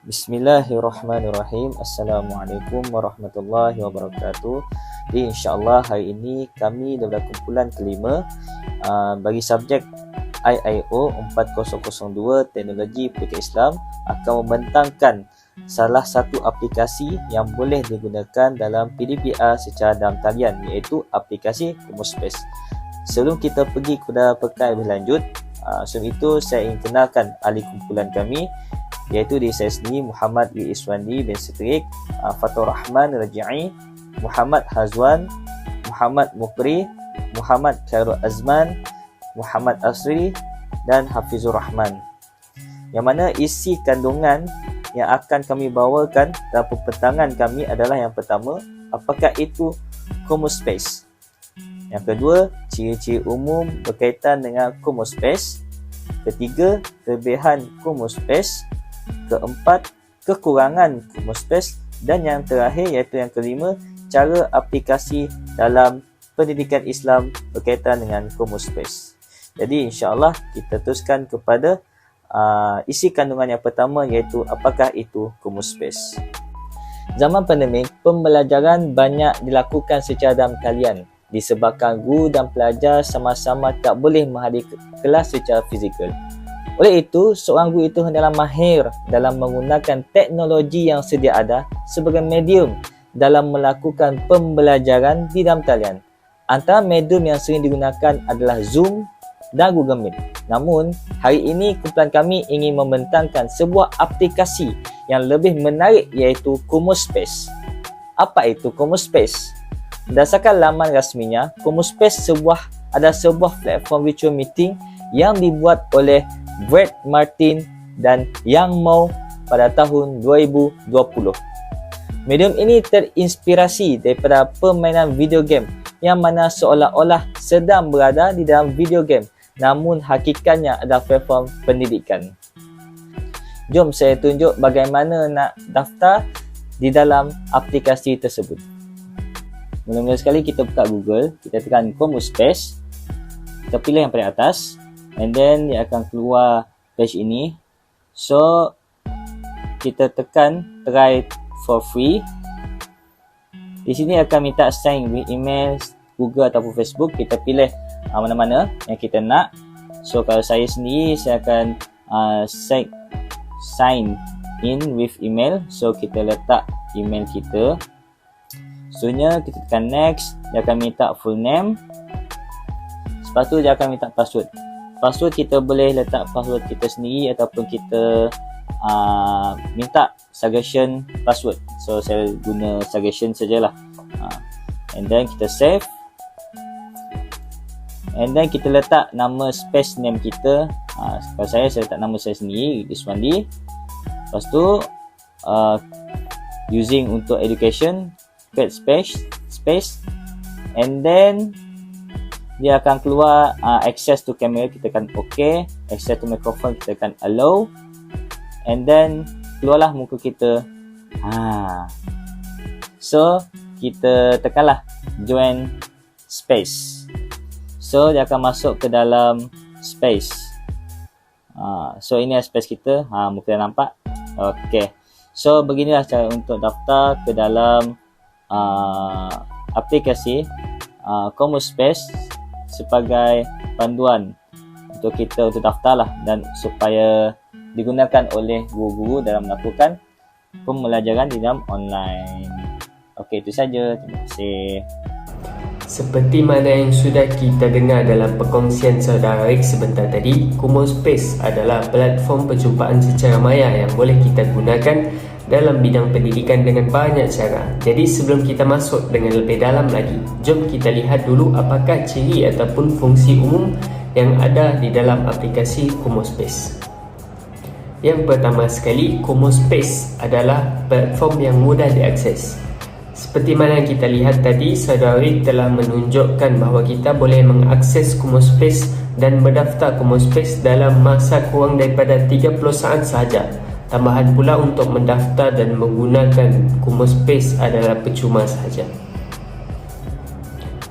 Bismillahirrahmanirrahim. Assalamualaikum warahmatullahi wabarakatuh. Jadi insyaAllah hari ini kami daripada kumpulan kelima bagi subjek IIO 4002 Teknologi Pelbagai Islam akan membentangkan salah satu aplikasi yang boleh digunakan dalam PDPR secara dalam talian, iaitu aplikasi Kumus-Space. Sebelum kita pergi kepada perkara lebih lanjut, sebelum itu saya ingin kenalkan ahli kumpulan kami, iaitu diri saya sendiri Muhammad W. Iswandi bin Setrik, Fatur Rahman Raji'i, Muhammad Hazwan, Muhammad Mukri, Muhammad Khairul Azman, Muhammad Asri dan Hafizur Rahman. Yang mana isi kandungan yang akan kami bawakan dalam pembentangan kami adalah yang pertama, apakah itu Kumus-Space. Yang kedua, ciri-ciri umum berkaitan dengan Kumus-Space. Ketiga, kelebihan Kumus-Space. Keempat, kekurangan Kumus-Space. Dan yang terakhir iaitu yang kelima, cara aplikasi dalam pendidikan Islam berkaitan dengan Kumus-Space. Jadi insya-Allah kita teruskan kepada isi kandungan yang pertama, iaitu apakah itu Kumus-Space. Zaman pandemik, pembelajaran banyak dilakukan secara dalam talian disebabkan guru dan pelajar sama-sama tak boleh menghadiri kelas secara fizikal. Oleh itu, seorang guru itu hendaklah mahir dalam menggunakan teknologi yang sedia ada sebagai medium dalam melakukan pembelajaran di dalam talian. Antara medium yang sering digunakan adalah Zoom dan Google Meet. Namun, hari ini kumpulan kami ingin membentangkan sebuah aplikasi yang lebih menarik, iaitu Kumus-Space. Apa itu Kumus-Space? Berdasarkan laman rasminya, Kumus-Space adalah sebuah platform virtual meeting yang dibuat oleh Brad Martin dan Yang Mou pada tahun 2020. Medium ini terinspirasi daripada permainan video game yang mana seolah-olah sedang berada di dalam video game, namun hakikatnya adalah platform pendidikan. Jom saya tunjuk bagaimana nak daftar di dalam aplikasi tersebut. Mula-mula sekali kita buka Google, kita tekan Kumus-Space, kita pilih yang paling atas, and then dia akan keluar page ini. So kita tekan try for free. Di sini akan minta sign with email, Google ataupun Facebook. Kita pilih mana-mana yang kita nak. So kalau saya sendiri, saya akan sign in with email. So kita letak email kita. Seterusnya kita tekan next. Dia akan minta full name. Lepas tu dia akan minta password. Password kita boleh letak password kita sendiri ataupun kita minta suggestion password. So saya guna suggestion sajalah. And then kita save. And then kita letak nama space name kita. Kalau saya letak nama saya sendiri, Iswandi. Lepas tu using untuk education, create space, and then dia akan keluar access to camera, kita tekan OK, access to microphone, kita tekan allow, and then keluarlah muka kita. So kita tekanlah join space. So dia akan masuk ke dalam space. So ini space kita. Muka dah nampak. OK. So beginilah cara untuk daftar ke dalam aplikasi Kumus-Space sebagai panduan untuk kita untuk daftarlah dan supaya digunakan oleh guru-guru dalam melakukan pembelajaran di dalam online. Okey, itu saja. Terima kasih. Seperti mana yang sudah kita dengar dalam perkongsian saudara Rick sebentar tadi, Kumus-Space adalah platform perjumpaan secara maya yang boleh kita gunakan dalam bidang pendidikan dengan banyak cara. Jadi sebelum kita masuk dengan lebih dalam lagi, jom kita lihat dulu apakah ciri ataupun fungsi umum yang ada di dalam aplikasi Kumus-Space. Yang pertama sekali, Kumus-Space adalah platform yang mudah diakses. Seperti mana yang kita lihat tadi, saudara Rick telah menunjukkan bahawa kita boleh mengakses Kumus-Space dan mendaftar Kumus-Space dalam masa kurang daripada 30 saat sahaja. Tambahan pula untuk mendaftar dan menggunakan Kumus-Space adalah percuma sahaja.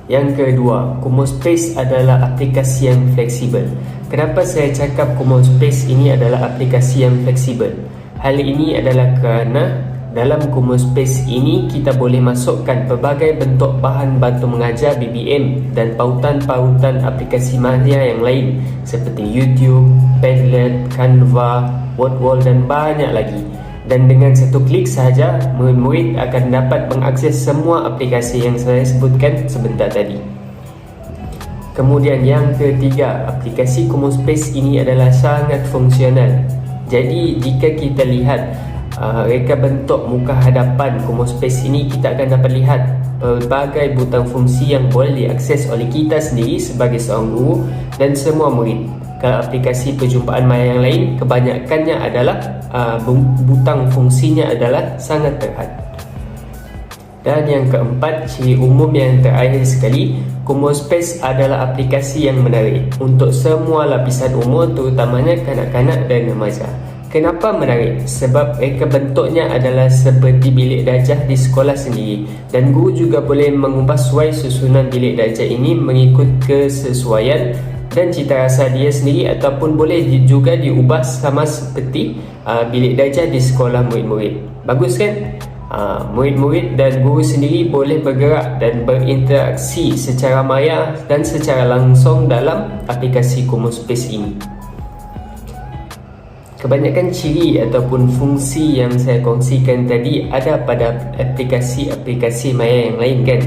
Yang kedua, Kumus-Space adalah aplikasi yang fleksibel. Kenapa saya cakap Kumus-Space ini adalah aplikasi yang fleksibel? Hal ini adalah kerana dalam Kumu Space ini kita boleh masukkan pelbagai bentuk bahan bantu mengajar BBM dan pautan-pautan aplikasi maya yang lain seperti YouTube, Padlet, Canva, Wordwall dan banyak lagi. Dan dengan satu klik sahaja, murid-murid akan dapat mengakses semua aplikasi yang saya sebutkan sebentar tadi. Kemudian yang ketiga, aplikasi Kumu Space ini adalah sangat fungsional. Jadi jika kita lihat reka bentuk muka hadapan Kumu Space ini, kita akan dapat lihat pelbagai butang fungsi yang boleh diakses oleh kita sendiri sebagai seorang guru dan semua murid. Kalau aplikasi perjumpaan maya yang lain, kebanyakannya adalah butang fungsinya adalah sangat terhad. Dan yang keempat, ciri umum yang terakhir sekali, Kumu Space adalah aplikasi yang menarik untuk semua lapisan umur, terutamanya kanak-kanak dan remaja. Kenapa menarik? Sebab reka bentuknya adalah seperti bilik darjah di sekolah sendiri, dan guru juga boleh mengubah suai susunan bilik darjah ini mengikut kesesuaian dan cita rasa dia sendiri, ataupun boleh juga diubah sama seperti bilik darjah di sekolah murid-murid. Bagus kan? Murid-murid dan guru sendiri boleh bergerak dan berinteraksi secara maya dan secara langsung dalam aplikasi Kumu Space ini. Kebanyakan ciri ataupun fungsi yang saya kongsikan tadi ada pada aplikasi-aplikasi maya yang lain kan.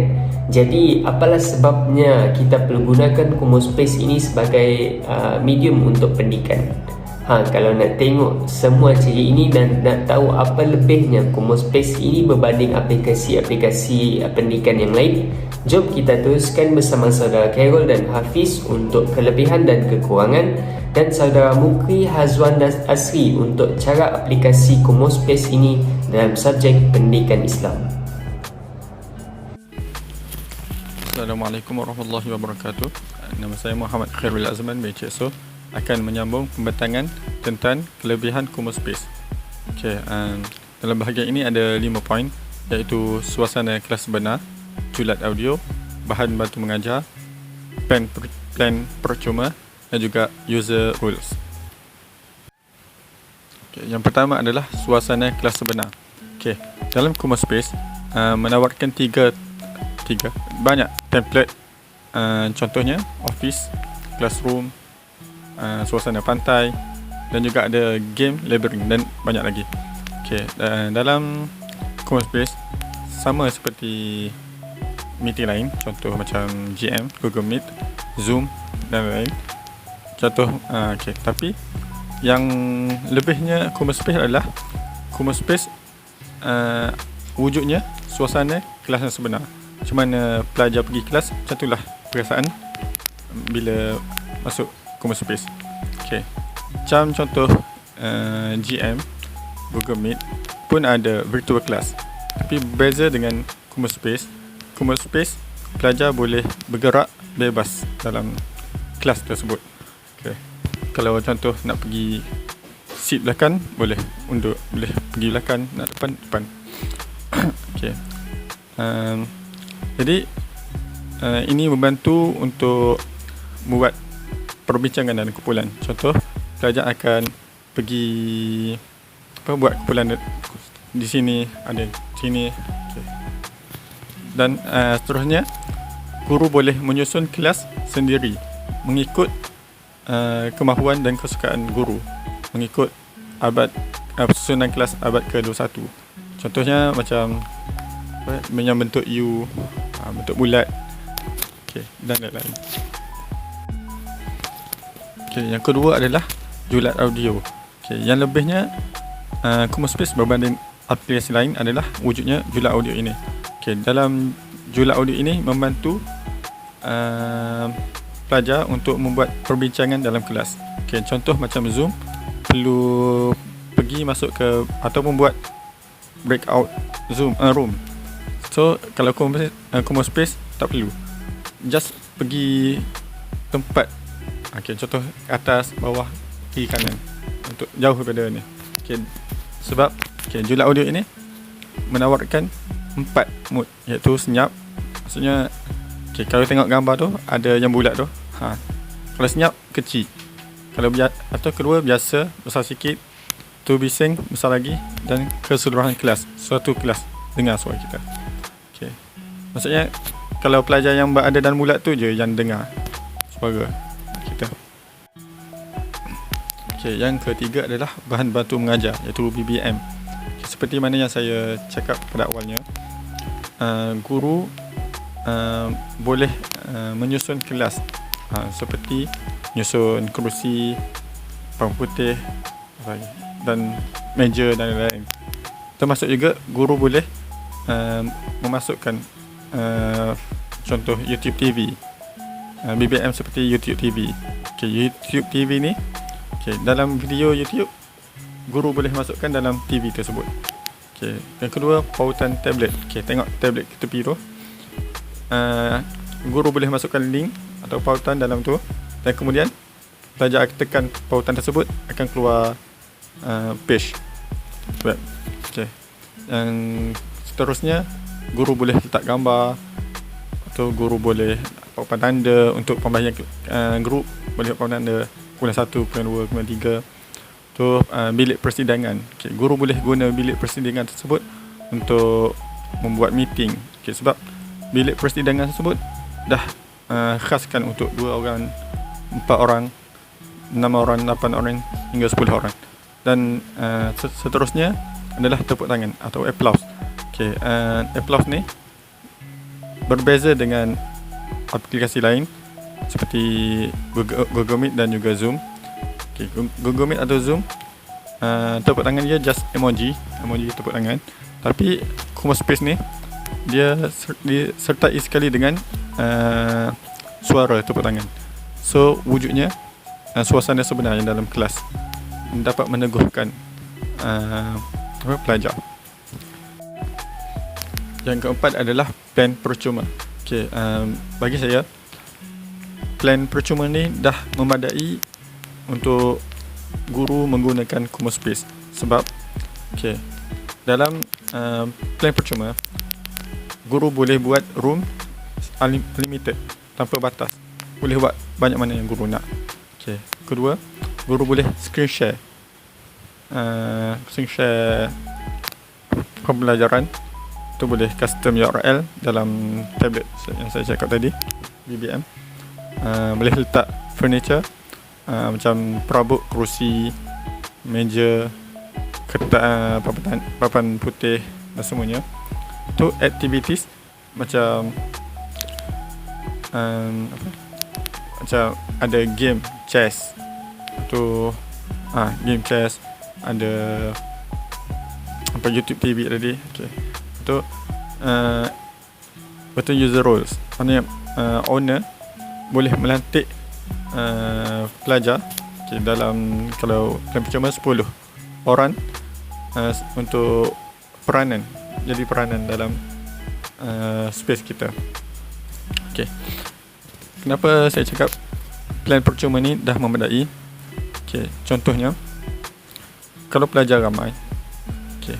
Jadi apalah sebabnya kita perlu gunakan Kumu Space ini sebagai medium untuk pendidikan. Kalau nak tengok semua ciri ini dan nak tahu apa lebihnya Kumu Space ini berbanding aplikasi-aplikasi pendidikan yang lain, jom kita teruskan bersama saudara Carol dan Hafiz untuk kelebihan dan kekurangan, dan saudara Mukri, Hazwan dan Asri untuk cara aplikasi Kumu Space ini dalam subjek pendidikan Islam. Assalamualaikum warahmatullahi wabarakatuh. Nama saya Muhammad Khairul Azman bin CSO, akan menyambung pembentangan tentang kelebihan Kumu Space. Dalam bahagian ini ada 5 poin, iaitu suasana kelas sebenar, julat audio, bahan bantu mengajar, plan percuma dan juga user rules. Yang pertama adalah suasana kelas sebenar. Dalam Kumu Space menawarkan tiga banyak template, contohnya office, classroom, suasana pantai, dan juga ada game, labyrinth dan banyak lagi. Dalam Kumu Space sama seperti meeting lain, contoh macam GM, Google Meet, Zoom dan lain. Tapi yang lebihnya Kumu Space adalah Kumu Space wujudnya suasana kelas yang sebenar. Macam mana pelajar pergi kelas, macam itulah perasaan bila masuk Kumu Space. Macam contoh GM, Google Meet pun ada virtual class. Tapi beza dengan Kumu Space pelajar boleh bergerak bebas dalam kelas tersebut. Kalau contoh nak pergi seat belakang, boleh undur, boleh pergi belakang, nak depan. Jadi ini membantu untuk membuat perbincangan dan kumpulan. Contoh, pelajar akan pergi buat kumpulan di sini, ada sini. Dan seterusnya, guru boleh menyusun kelas sendiri mengikut kemahuan dan kesukaan guru, mengikut susunan kelas abad ke-21. Contohnya macam yang bentuk U, bentuk bulat, dan lain-lain. Yang kedua adalah julat audio. Yang lebihnya Kumu Space berbanding aplikasi lain adalah wujudnya julat audio ini. Dalam julat audio ini membantu pelajar untuk membuat perbincangan dalam kelas. Contoh macam Zoom, perlu pergi masuk ke atau membuat breakout Zoom room. So kalau Kumu Space tak perlu, just pergi tempat, contoh atas, bawah, kiri, kanan, untuk jauh daripada ni. Sebab julat audio ini menawarkan 4 mood, iaitu senyap, maksudnya kalau tengok gambar tu ada yang bulat tu, kalau senyap kecil, kalau atau kedua biasa besar sikit, satu bising besar lagi, dan keseluruhan kelas, suatu kelas dengar suara kita. Okay. Maksudnya kalau pelajar yang berada dalam bulat tu je yang dengar suara kita. Okay, yang ketiga adalah bahan bantu mengajar, iaitu BBM. Okay, seperti mana yang saya cakap pada awalnya, guru boleh menyusun kelas, seperti menyusun kerusi, papan putih dan meja dan lain-lain. Termasuk juga guru boleh memasukkan contoh YouTube TV, BBM seperti YouTube TV. Okay, YouTube TV ni, okay, dalam video YouTube guru boleh masukkan dalam TV tersebut. Okay. Yang kedua, pautan tablet. Okay, tengok tablet kita tepi tu, guru boleh masukkan link atau pautan dalam tu, dan kemudian pelajar akan tekan pautan tersebut, akan keluar page web. Okay. Dan seterusnya, guru boleh letak gambar, atau guru boleh papan tanda untuk pembahagian grup, boleh papan tanda kemudian 1, kemudian 2, kemudian 3. Tu bilik persidangan. Okay, guru boleh guna bilik persidangan tersebut untuk membuat meeting. Okay, sebab bilik persidangan tersebut dah khaskan untuk 2 orang, 4 orang, 6 orang, 8 orang hingga 10 orang. Dan seterusnya adalah tepuk tangan atau applause. Okay, applause ni berbeza dengan aplikasi lain seperti Google Meet dan juga Zoom. Okay, Google Meet atau Zoom, tepuk tangan dia just emoji tepuk tangan. Tapi Kumaspace ni dia disertai sekali dengan suara tepuk tangan. So wujudnya suasana sebenar yang dalam kelas dapat meneguhkan pelajar. Yang keempat adalah plan percuma. Okay, bagi saya plan percuma ni dah memadai untuk guru menggunakan Kumaspace. Sebab okay, dalam plan percuma, guru boleh buat room unlimited, tanpa batas. Boleh buat banyak mana yang guru nak. Okay. Kedua, guru boleh screen share pembelajaran. Tu boleh custom URL dalam tablet yang saya cakap tadi, BBM. Boleh letak furniture, macam perabot, kerusi, meja, kertas, papan putih dan semuanya. Tu activities macam macam ada game chess. Tu game chess, ada apa YouTube TV tadi. Okey. Tu betul user roles. Maksudnya owner boleh melantik pelajar, okay, dalam kalau plan percuma 10 orang untuk peranan, jadi peranan dalam space kita. Okay. Kenapa saya cakap plan percuma ni dah memadai? Okay, contohnya kalau pelajar ramai, okay,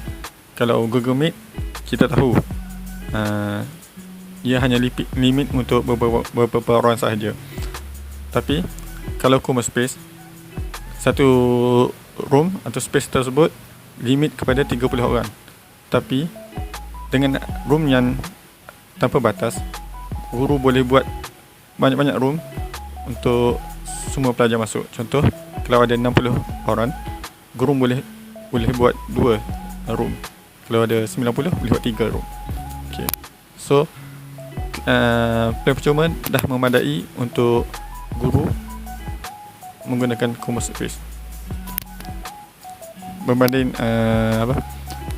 kalau Google Meet kita tahu ia hanya limit untuk beberapa orang sahaja. Tapi kalau Kumaspace, satu room atau space tersebut limit kepada 30 orang. Tapi dengan room yang tanpa batas, guru boleh buat banyak-banyak room untuk semua pelajar masuk. Contoh, kalau ada 60 orang, guru boleh buat 2 room. Kalau ada 90, boleh buat 3 room. Okay. So plan percuma dah memadai untuk guru menggunakan Kumaspace. Berbanding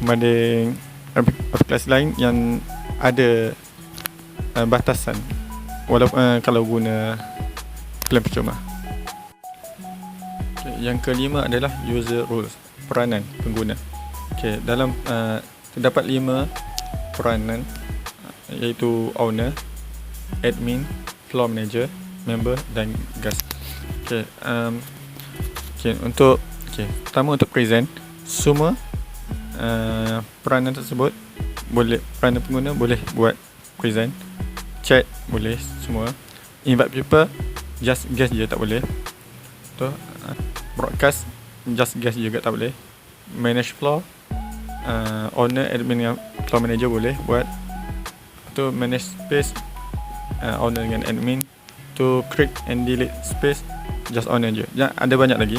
berbanding aplikasi lain yang ada batasan, walaupun kalau guna plan percuma. Okay, yang kelima adalah user roles, peranan pengguna. Okay, dalam terdapat 5 peranan, iaitu owner, admin, floor manager, member dan guest. Okay, pertama untuk present, semua peranan tersebut boleh, peranan pengguna boleh buat present. Chat boleh semua. Invite people, just guest je tak boleh. Broadcast, just guest juga tak boleh. manage floor, owner, admin dengan floor manager boleh buat. Tu manage space, owner dengan admin. Tu create and delete space, just owner je. Ada banyak lagi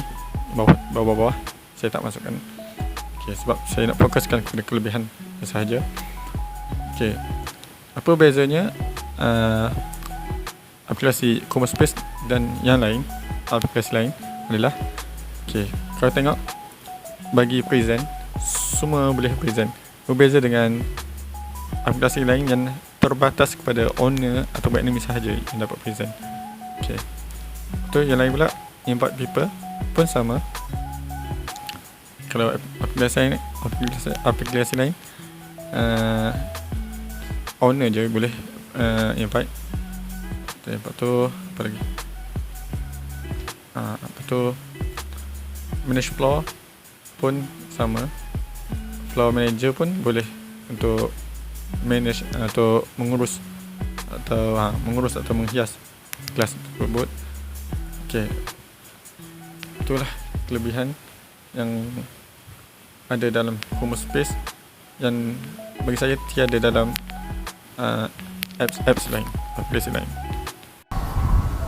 bawah-bawah saya tak masukkan. Okay, sebab saya nak fokuskan kepada kelebihan sahaja. Okay, apa bezanya aplikasi ComoSpace dan yang lain, aplikasi lain adalah, okay, kalau tengok bagi present, semua boleh present. Berbeza dengan aplikasi lain yang terbatas kepada owner atau admin sahaja yang dapat present. Okay, tu yang lain pula, import paper pun sama. Kalau aplikasi lain, owner je boleh invite. Lepas tu apa lagi? Lepas tu manage floor pun sama. Floor manager pun boleh untuk manage atau mengurus atau menghias kelas tersebut. Okey, itulah kelebihan yang ada dalam ComoSpace yang bagi saya tiada dalam apps lain, aplikasi lain.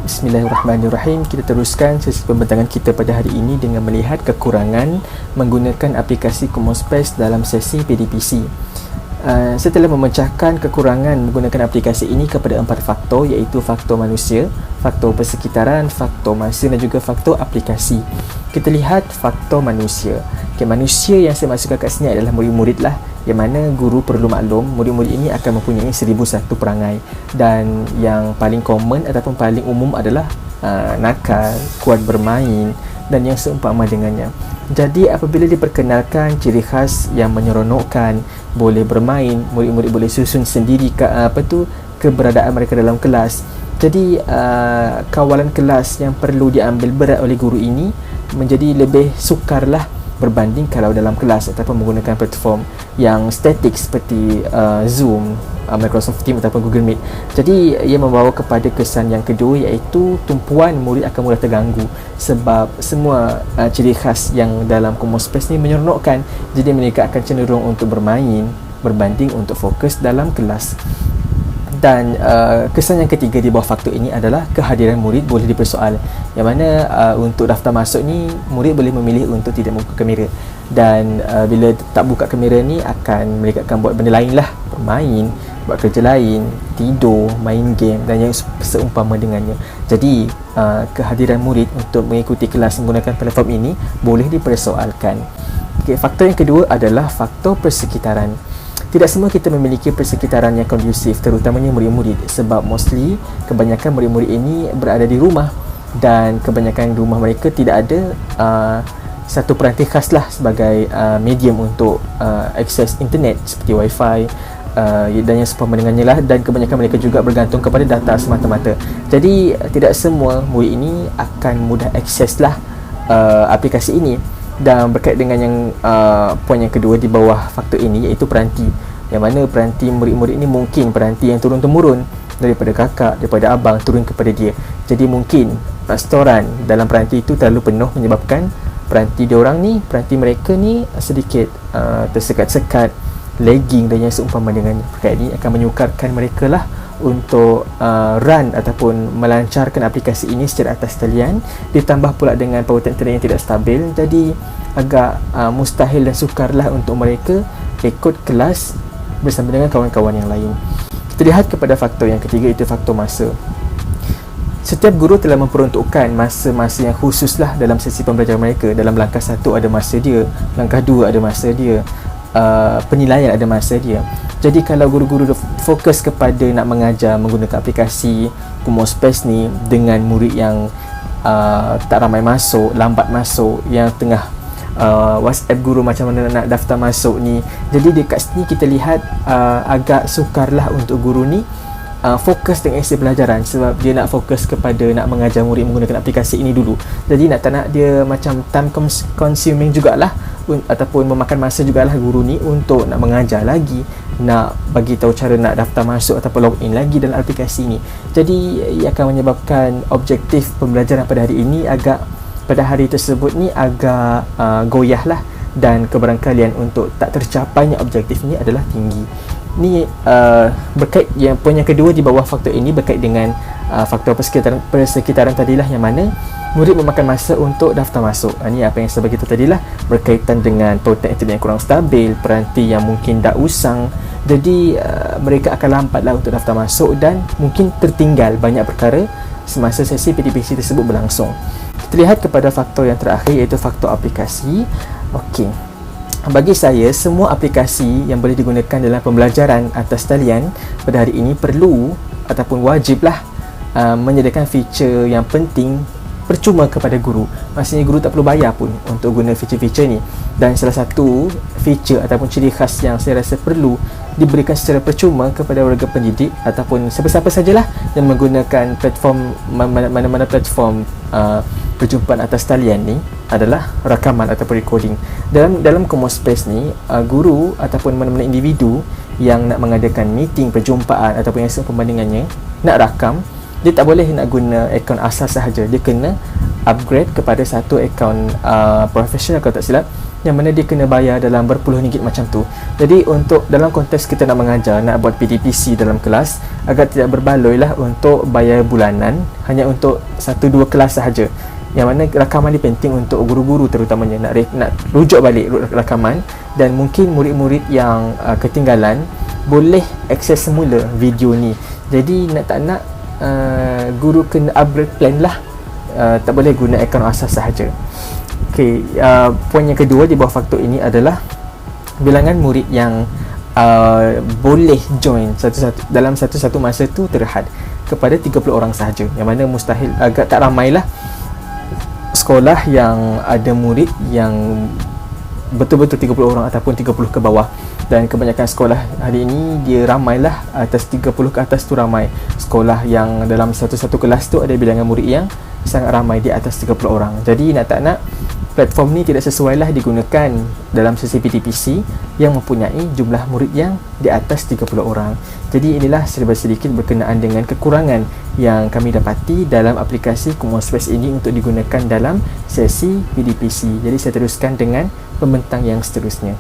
Bismillahirrahmanirrahim. Kita teruskan sesi pembentangan kita pada hari ini dengan melihat kekurangan menggunakan aplikasi ComoSpace dalam sesi PDPC. Setelah memecahkan kekurangan menggunakan aplikasi ini kepada 4 faktor, iaitu faktor manusia, faktor persekitaran, faktor masa dan juga faktor aplikasi. Kita lihat faktor manusia. Okay, manusia yang saya masukkan kat sini adalah murid-murid lah, yang mana guru perlu maklum murid-murid ini akan mempunyai 1001 perangai, dan yang paling common ataupun paling umum adalah nakal, kuat bermain dan yang seumpama dengannya. Jadi apabila diperkenalkan ciri khas yang menyeronokkan, boleh bermain, murid-murid boleh susun sendiri keberadaan mereka dalam kelas. Jadi kawalan kelas yang perlu diambil berat oleh guru ini menjadi lebih sukarlah berbanding kalau dalam kelas ataupun menggunakan platform yang statik seperti Zoom, Microsoft Teams ataupun Google Meet. Jadi ia membawa kepada kesan yang kedua, iaitu tumpuan murid akan mudah terganggu sebab semua ciri khas yang dalam ComoSpace ni menyeronokkan. Jadi mereka akan cenderung untuk bermain berbanding untuk fokus dalam kelas. Dan kesan yang ketiga di bawah faktor ini adalah kehadiran murid boleh dipersoal, yang mana untuk daftar masuk ni murid boleh memilih untuk tidak membuka kamera, dan bila tak buka kamera ni mereka akan buat benda lain lah, bermain, buat kerja lain, tidur, main game dan yang seumpama dengannya. Jadi kehadiran murid untuk mengikuti kelas menggunakan platform ini boleh dipersoalkan. Okay, faktor yang kedua adalah faktor persekitaran. Tidak semua kita memiliki persekitaran yang kondusif, terutamanya murid-murid, sebab mostly kebanyakan murid-murid ini berada di rumah, dan kebanyakan rumah mereka tidak ada satu peranti khas lah sebagai medium untuk akses internet seperti wifi dan yang seumpama dengannya lah, dan kebanyakan mereka juga bergantung kepada data semata-mata. Jadi tidak semua murid ini akan mudah akses lah aplikasi ini. Dan berkait dengan yang poin yang kedua di bawah faktor ini, iaitu peranti, yang mana peranti murid-murid ini mungkin peranti yang turun-temurun daripada kakak, daripada abang turun kepada dia. Jadi mungkin storan dalam peranti itu terlalu penuh menyebabkan peranti mereka ni sedikit tersekat-sekat, lagging dan yang seumpama dengannya. Perkara ini akan menyukarkan mereka lah untuk run ataupun melancarkan aplikasi ini secara atas talian, ditambah pula dengan pautan internet yang tidak stabil. Jadi agak mustahil dan sukarlah untuk mereka ikut kelas bersama dengan kawan-kawan yang lain. Kita lihat kepada faktor yang ketiga, iaitu faktor masa. Setiap guru telah memperuntukkan masa-masa yang khusus lah dalam sesi pembelajaran mereka. Dalam langkah 1 ada masa dia, langkah 2 ada masa dia, penilaian ada masa dia. Jadi kalau guru-guru fokus kepada nak mengajar menggunakan aplikasi ComoSpace ni dengan murid yang tak ramai masuk, lambat masuk, yang tengah WhatsApp guru macam mana nak daftar masuk ni, jadi dekat sini kita lihat agak sukarlah untuk guru ni fokus dengan isi pelajaran, sebab dia nak fokus kepada nak mengajar murid menggunakan aplikasi ini dulu. Jadi tak nak dia macam time consuming jugalah, ataupun memakan masa jugalah guru ni untuk nak mengajar lagi, nak bagi tahu cara nak daftar masuk ataupun login lagi dalam aplikasi ini. Jadi ia akan menyebabkan objektif pembelajaran pada hari ini pada hari tersebut ni agak goyah lah, dan kebarangkalian untuk tak tercapainya objektif ni adalah tinggi. Ni berkait yang poin yang kedua di bawah faktor ini berkait dengan faktor persekitaran tadilah, yang mana murid memakan masa untuk daftar masuk. Ini apa yang saya beritahu tadilah, berkaitan dengan pautan internet yang kurang stabil, peranti yang mungkin dah usang. Jadi mereka akan lambatlah untuk daftar masuk dan mungkin tertinggal banyak perkara semasa sesi PDPC tersebut berlangsung. Kita lihat kepada faktor yang terakhir, iaitu faktor aplikasi. Okey, bagi saya, semua aplikasi yang boleh digunakan dalam pembelajaran atas talian pada hari ini perlu ataupun wajiblah menyediakan feature yang penting percuma kepada guru. Maksudnya guru tak perlu bayar pun untuk guna feature-feature ni. Dan salah satu feature ataupun ciri khas yang saya rasa perlu diberikan secara percuma kepada warga pendidik ataupun siapa-siapa sajalah yang menggunakan platform mana-mana platform perjumpaan atas talian ni adalah rakaman ataupun recording. Dalam Common Space ni, guru ataupun mana-mana individu yang nak mengadakan meeting, perjumpaan ataupun yang pembandingannya nak rakam, dia tak boleh nak guna akaun asal sahaja. Dia kena upgrade kepada satu akaun profesional kalau tak silap, yang mana dia kena bayar dalam berpuluh ringgit macam tu. Jadi untuk dalam konteks kita nak mengajar, nak buat PDPC dalam kelas, agar tidak berbaloi lah untuk bayar bulanan hanya untuk 1-2 kelas sahaja. Yang mana rakaman ni penting untuk guru-guru terutamanya nak rujuk balik rakaman, dan mungkin murid-murid yang ketinggalan boleh akses semula video ni. Jadi nak tak nak guru kena upgrade plan lah, tak boleh guna akaun asal sahaja. Okey, poin yang kedua di bawah faktor ini adalah bilangan murid yang boleh join dalam satu masa tu terhad kepada 30 orang sahaja, yang mana mustahil, agak tak ramailah sekolah yang ada murid yang betul-betul 30 orang ataupun 30 ke bawah. Dan kebanyakan sekolah hari ini dia ramailah, atas 30 ke atas tu ramai. Sekolah yang dalam satu kelas tu ada bilangan murid yang sangat ramai, di atas 30 orang. Jadi nak tak nak, platform ni tidak sesuailah digunakan dalam sesi PTPC yang mempunyai jumlah murid yang di atas 30 orang. Jadi inilah serba sedikit berkenaan dengan kekurangan yang kami dapati dalam aplikasi Common Space ini untuk digunakan dalam sesi PDPC. Jadi saya teruskan dengan pembentang yang seterusnya.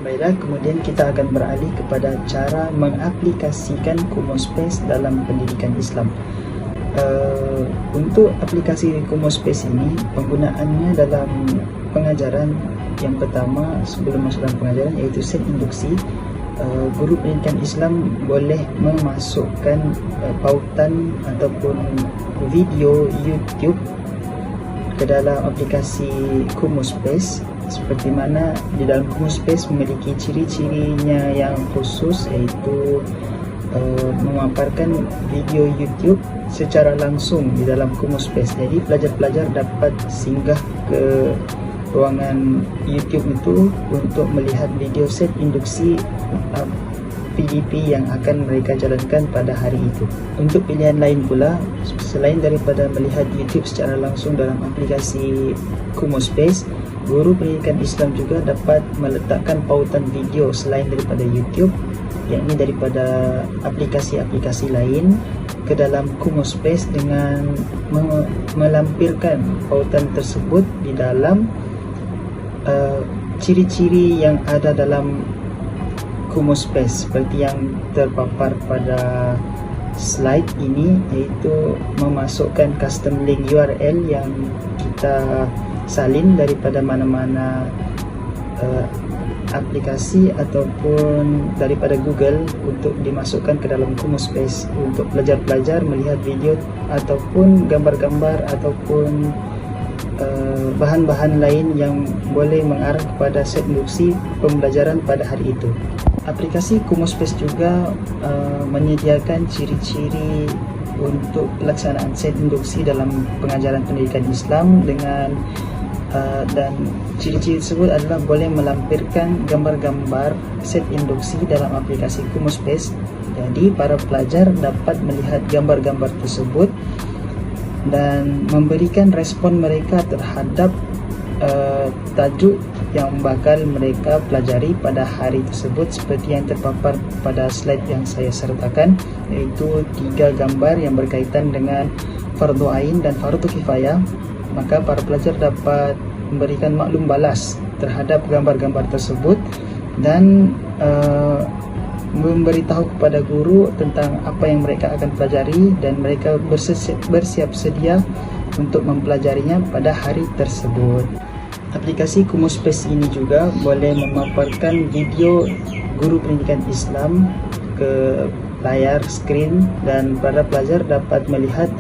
Baiklah, kemudian kita akan beralih kepada cara mengaplikasikan Common Space dalam pendidikan Islam. Untuk aplikasi Common Space ini, penggunaannya dalam pengajaran yang pertama sebelum masuk dalam pengajaran, iaitu set induksi. Guru pendidikan Islam boleh memasukkan pautan ataupun video YouTube ke dalam aplikasi Common Space, seperti mana di dalam Common Space memiliki ciri-cirinya yang khusus, iaitu memaparkan video YouTube secara langsung di dalam Common Space. Jadi pelajar-pelajar dapat singgah ke ruangan YouTube itu untuk melihat video set induksi PDP yang akan mereka jalankan pada hari itu. Untuk pilihan lain pula, selain daripada melihat YouTube secara langsung dalam aplikasi Common Space, guru pendidikan Islam juga dapat meletakkan pautan video selain daripada YouTube, yakni daripada aplikasi-aplikasi lain, ke dalam Common Space dengan melampirkan pautan tersebut di dalam ciri-ciri yang ada dalam Common Space seperti yang terpapar pada slide ini, iaitu memasukkan custom link URL yang kita salin daripada mana-mana aplikasi ataupun daripada Google untuk dimasukkan ke dalam Common Space untuk pelajar-pelajar melihat video ataupun gambar-gambar ataupun bahan-bahan lain yang boleh mengarah kepada set induksi pembelajaran pada hari itu. Aplikasi Common Space juga menyediakan ciri-ciri untuk pelaksanaan set induksi dalam pengajaran pendidikan Islam dengan dan ciri-ciri tersebut adalah boleh melampirkan gambar-gambar set induksi dalam aplikasi Common Space. Jadi para pelajar dapat melihat gambar-gambar tersebut dan memberikan respon mereka terhadap tajuk yang bakal mereka pelajari pada hari tersebut, seperti yang terpapar pada slide yang saya sertakan, iaitu 3 gambar yang berkaitan dengan fardu ain dan fardu kifayah. Maka para pelajar dapat memberikan maklum balas terhadap gambar-gambar tersebut dan memberitahu kepada guru tentang apa yang mereka akan pelajari dan mereka bersiap sedia untuk mempelajarinya pada hari tersebut. Aplikasi Kumospace ini juga boleh memaparkan video guru pendidikan Islam ke layar skrin dan para pelajar dapat melihat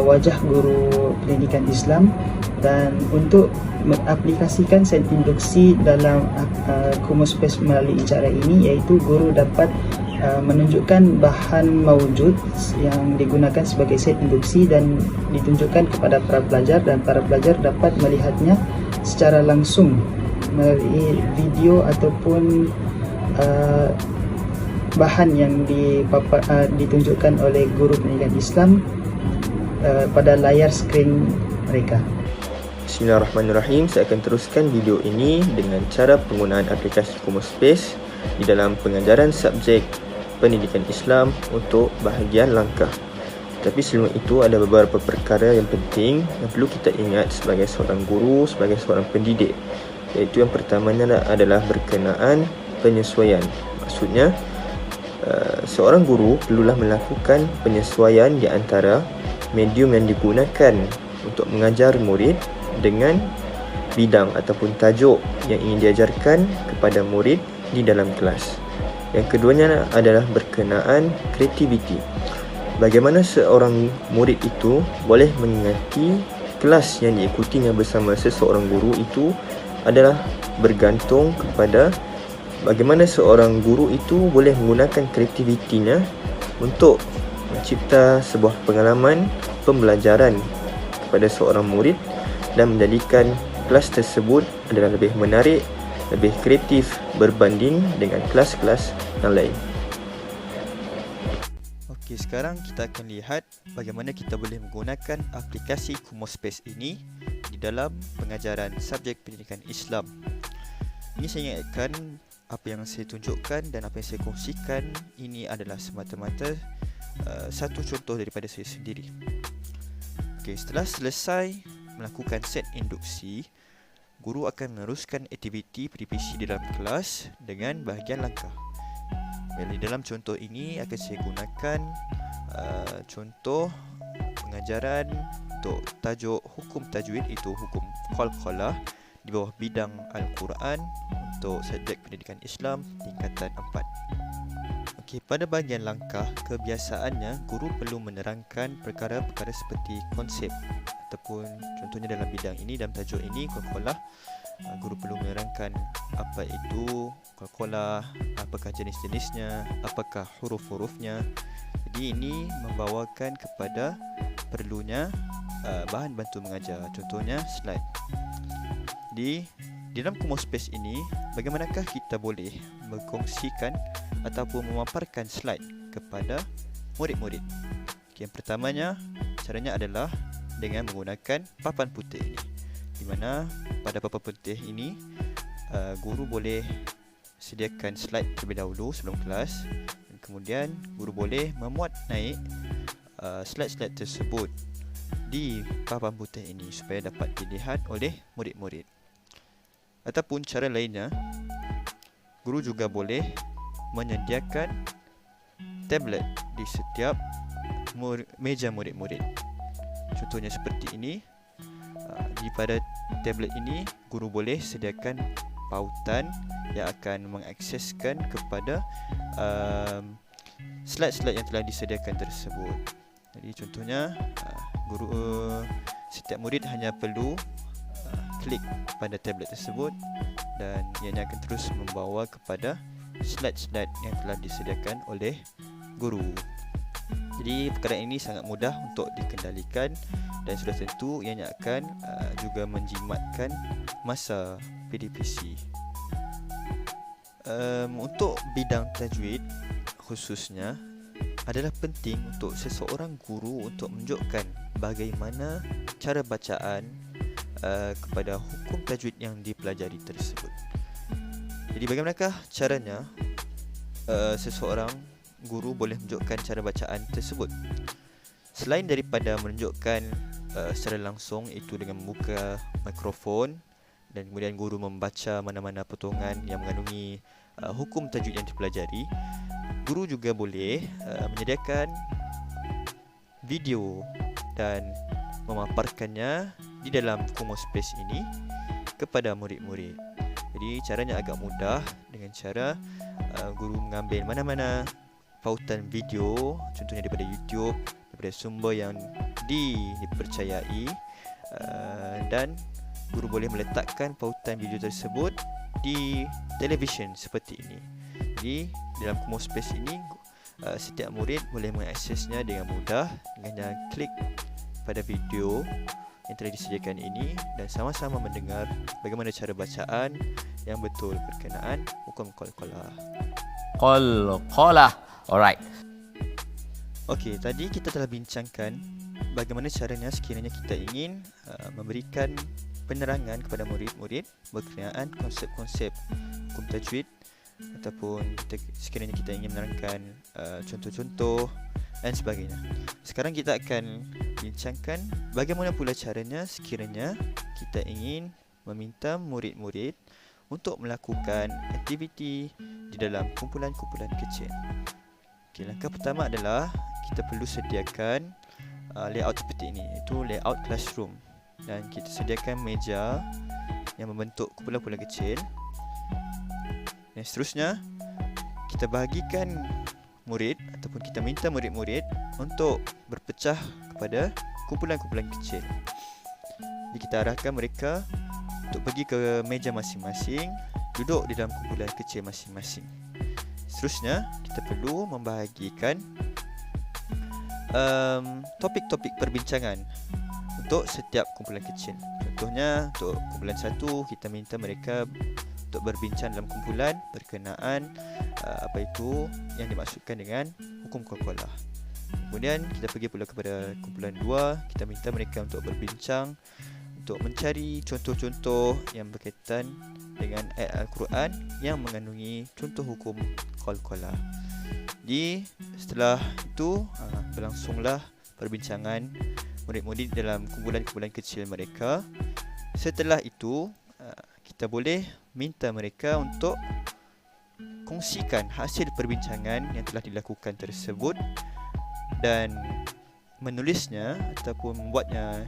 wajah guru pendidikan Islam. Dan untuk mengaplikasikan set induksi dalam Kumospace melalui cara ini, iaitu guru dapat menunjukkan bahan mawjud yang digunakan sebagai set induksi dan ditunjukkan kepada para pelajar, dan para pelajar dapat melihatnya secara langsung melalui video ataupun bahan yang ditunjukkan oleh guru pendidikan Islam pada layar skrin mereka. Bismillahirrahmanirrahim. Saya akan teruskan video ini dengan cara penggunaan aplikasi Kumospace di dalam pengajaran subjek pendidikan Islam untuk bahagian langkah. Tapi sebelum itu ada beberapa perkara yang penting yang perlu kita ingat sebagai seorang guru, sebagai seorang pendidik. Iaitu yang pertamanya adalah berkenaan penyesuaian. Maksudnya seorang guru perlulah melakukan penyesuaian di antara medium yang digunakan untuk mengajar murid dengan bidang ataupun tajuk yang ingin diajarkan kepada murid di dalam kelas. Yang keduanya adalah berkenaan kreativiti. Bagaimana seorang murid itu boleh mengingati kelas yang diikutinya bersama seseorang guru itu adalah bergantung kepada bagaimana seorang guru itu boleh menggunakan kreativitinya untuk mencipta sebuah pengalaman pembelajaran kepada seorang murid dan menjadikan kelas tersebut adalah lebih menarik, lebih kreatif berbanding dengan kelas-kelas yang lain. Okey, sekarang kita akan lihat bagaimana kita boleh menggunakan aplikasi Kumospace ini di dalam pengajaran subjek pendidikan Islam. Ini saya ingatkan apa yang saya tunjukkan dan apa yang saya kongsikan ini adalah semata-mata satu contoh daripada saya sendiri. Okey, setelah selesai melakukan set induksi, guru akan meneruskan aktiviti PDPC di dalam kelas dengan bahagian langkah. Jadi dalam contoh ini akan saya gunakan contoh pengajaran untuk tajuk hukum tajwid, itu hukum qalqalah di bawah bidang Al-Quran untuk subjek pendidikan Islam tingkatan 4. Okey, pada bahagian langkah, kebiasaannya guru perlu menerangkan perkara-perkara seperti konsep ataupun contohnya dalam bidang ini, dalam tajuk ini qalqalah, guru perlu menerangkan apa itu qalqalah, apakah jenis-jenisnya, apakah huruf-hurufnya. Jadi ini membawakan kepada perlunya bahan bantu mengajar, contohnya slide. Di dalam Kumospace ini, bagaimanakah kita boleh berkongsikan ataupun memaparkan slide kepada murid-murid? Yang pertamanya, caranya adalah dengan menggunakan papan putih ini, di mana pada papan putih ini guru boleh sediakan slide terlebih dahulu sebelum kelas, dan kemudian guru boleh memuat naik slide-slide tersebut di papan putih ini supaya dapat dilihat oleh murid-murid. Ataupun cara lainnya, guru juga boleh menyediakan tablet di setiap meja murid-murid. Contohnya seperti ini. Di pada tablet ini, guru boleh sediakan pautan yang akan mengakseskan kepada slide-slide yang telah disediakan tersebut. Jadi contohnya, setiap murid hanya perlu klik pada tablet tersebut dan ianya akan terus membawa kepada slide-slide yang telah disediakan oleh guru. Jadi perkara ini sangat mudah untuk dikendalikan dan sudah tentu ianya akan juga menjimatkan masa PDPC. Untuk bidang tajwid khususnya, adalah penting untuk seseorang guru untuk menunjukkan bagaimana cara bacaan kepada hukum tajwid yang dipelajari tersebut. Jadi bagaimanakah caranya seseorang guru boleh menunjukkan cara bacaan tersebut? Selain daripada menunjukkan secara langsung, iaitu dengan membuka mikrofon dan kemudian guru membaca mana-mana potongan yang mengandungi hukum tajwid yang dipelajari. Guru juga boleh menyediakan video dan memaparkannya di dalam Kumu Space ini kepada murid-murid. Jadi caranya agak mudah dengan cara guru mengambil mana-mana pautan video, contohnya daripada YouTube, daripada sumber yang dipercayai, dan guru boleh meletakkan pautan video tersebut di televisyen seperti ini. Jadi dalam Kumu Space ini setiap murid boleh mengaksesnya dengan mudah dengan klik pada video yang telah disediakan ini dan sama-sama mendengar bagaimana cara bacaan yang betul berkenaan hukum qalqalah. Qalqalah. Alright. Okey, tadi kita telah bincangkan bagaimana caranya sekiranya kita ingin memberikan penerangan kepada murid-murid berkenaan konsep-konsep hukum tajwid, ataupun sekiranya kita ingin menerangkan contoh-contoh dan sebagainya. Sekarang kita akan bincangkan bagaimana pula caranya sekiranya kita ingin meminta murid-murid untuk melakukan aktiviti di dalam kumpulan-kumpulan kecil. Okay, langkah pertama adalah kita perlu sediakan layout seperti ini, iaitu layout classroom, dan kita sediakan meja yang membentuk kumpulan-kumpulan kecil. Dan seterusnya kita bahagikan murid ataupun kita minta murid-murid untuk berpecah kepada kumpulan-kumpulan kecil. Jadi kita arahkan mereka untuk pergi ke meja masing-masing, duduk di dalam kumpulan kecil masing-masing. Seterusnya kita perlu membahagikan topik-topik perbincangan untuk setiap kumpulan kecil. Contohnya untuk kumpulan 1, kita minta mereka untuk berbincang dalam kumpulan berkenaan apa itu yang dimaksudkan dengan hukum qalqalah. Kemudian kita pergi pula kepada kumpulan 2, kita minta mereka untuk berbincang untuk mencari contoh-contoh yang berkaitan dengan ayat Al-Quran yang mengandungi contoh hukum qalqalah. Jadi setelah itu berlangsunglah perbincangan murid-murid dalam kumpulan-kumpulan kecil mereka. Setelah itu kita boleh minta mereka untuk kongsikan hasil perbincangan yang telah dilakukan tersebut dan menulisnya ataupun membuatnya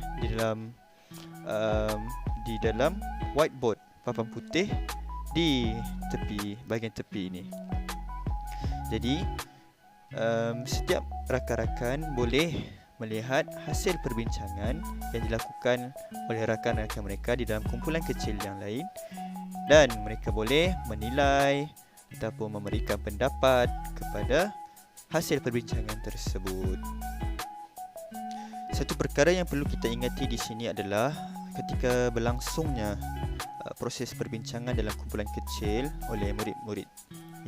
di dalam whiteboard, papan putih di bahagian tepi ini. Jadi setiap rakan-rakan boleh melihat hasil perbincangan yang dilakukan oleh rakan-rakan mereka di dalam kumpulan kecil yang lain, dan mereka boleh menilai ataupun memberikan pendapat kepada hasil perbincangan tersebut. Satu perkara yang perlu kita ingati di sini adalah ketika berlangsungnya proses perbincangan dalam kumpulan kecil oleh murid-murid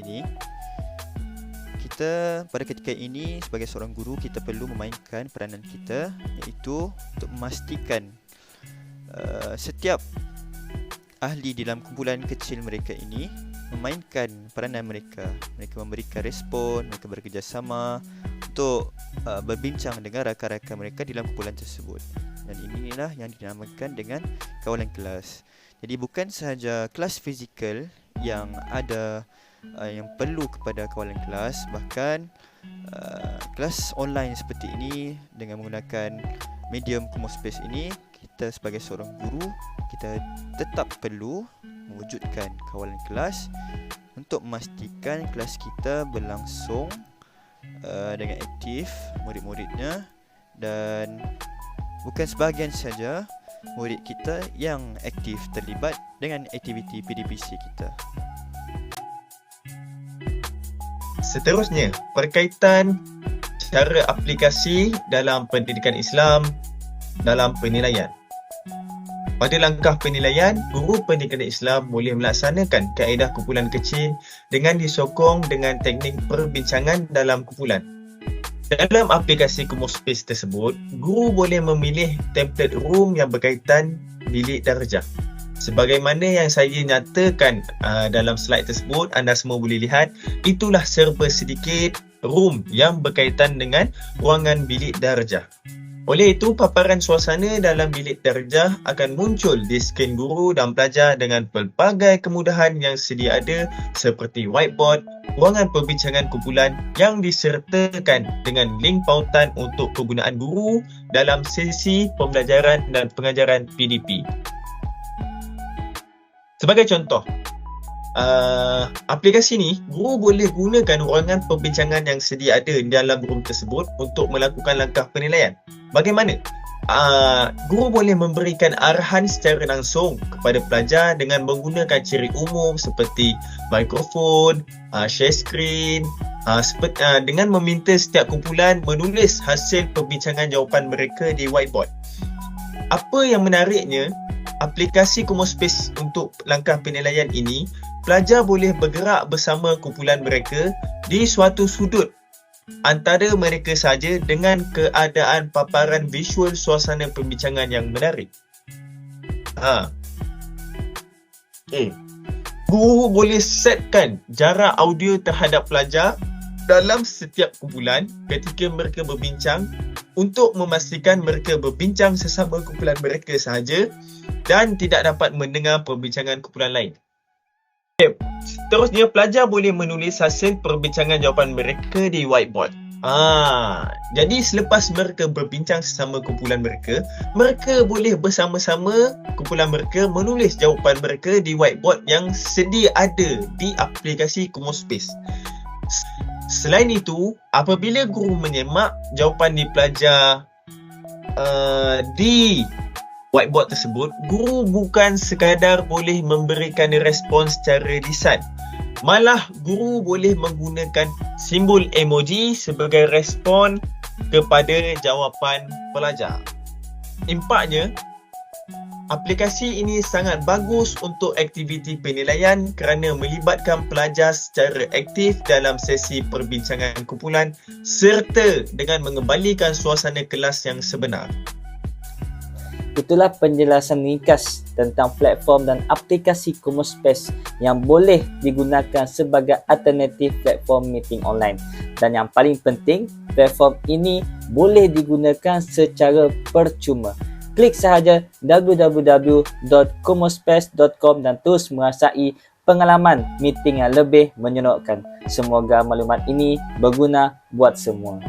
ini, kita pada ketika ini sebagai seorang guru kita perlu memainkan peranan kita, iaitu untuk memastikan setiap ahli dalam kumpulan kecil mereka ini memainkan peranan mereka. Mereka memberikan respon, mereka bekerjasama untuk berbincang dengan rakan-rakan mereka dalam kumpulan tersebut. Dan inilah yang dinamakan dengan kawalan kelas. Jadi bukan sahaja kelas fizikal yang ada yang perlu kepada kawalan kelas, bahkan kelas online seperti ini dengan menggunakan medium Kumu Space ini, kita sebagai seorang guru kita tetap perlu mewujudkan kawalan kelas untuk memastikan kelas kita berlangsung dengan aktif murid-muridnya, dan bukan sebahagian saja murid kita yang aktif terlibat dengan aktiviti PDPC kita. Seterusnya, berkaitan cara aplikasi dalam pendidikan Islam dalam penilaian. Pada langkah penilaian, guru pendidikan Islam boleh melaksanakan kaedah kumpulan kecil dengan disokong dengan teknik perbincangan dalam kumpulan. Dalam aplikasi Kumu Space tersebut, guru boleh memilih template room yang berkaitan bilik darjah. Sebagaimana yang saya nyatakan dalam slide tersebut, anda semua boleh lihat, itulah serba sedikit room yang berkaitan dengan ruangan bilik darjah. Oleh itu, paparan suasana dalam bilik darjah akan muncul di skrin guru dan pelajar dengan pelbagai kemudahan yang sedia ada seperti whiteboard, ruangan perbincangan kumpulan yang disertakan dengan link pautan untuk penggunaan guru dalam sesi pembelajaran dan pengajaran PDP. Sebagai contoh, aplikasi ni, guru boleh gunakan ruangan perbincangan yang sedia ada di dalam room tersebut untuk melakukan langkah penilaian. Bagaimana? Guru boleh memberikan arahan secara langsung kepada pelajar dengan menggunakan ciri umum seperti mikrofon, share screen, dengan meminta setiap kumpulan menulis hasil perbincangan jawapan mereka di whiteboard. Apa yang menariknya, aplikasi Kumospace untuk langkah penilaian ini, pelajar boleh bergerak bersama kumpulan mereka di suatu sudut antara mereka saja dengan keadaan paparan visual suasana perbincangan yang menarik. Guru boleh setkan jarak audio terhadap pelajar dalam setiap kumpulan ketika mereka berbincang untuk memastikan mereka berbincang sesama kumpulan mereka sahaja dan tidak dapat mendengar perbincangan kumpulan lain. Seterusnya, pelajar boleh menulis hasil perbincangan jawapan mereka di whiteboard. Jadi selepas mereka berbincang sesama kumpulan mereka, mereka boleh bersama-sama kumpulan mereka menulis jawapan mereka di whiteboard yang sedia ada di aplikasi Kumospace. Selain itu, apabila guru menyemak jawapan di pelajar di whiteboard tersebut, guru bukan sekadar boleh memberikan respon secara lisan. Malah, guru boleh menggunakan simbol emoji sebagai respon kepada jawapan pelajar. Impaknya, aplikasi ini sangat bagus untuk aktiviti penilaian kerana melibatkan pelajar secara aktif dalam sesi perbincangan kumpulan serta dengan mengembalikan suasana kelas yang sebenar. Itulah penjelasan ringkas tentang platform dan aplikasi Kumospace yang boleh digunakan sebagai alternatif platform meeting online. Dan yang paling penting, platform ini boleh digunakan secara percuma. Klik sahaja www.kumospace.com dan terus merasai pengalaman meeting yang lebih menyeronokkan. Semoga maklumat ini berguna buat semua.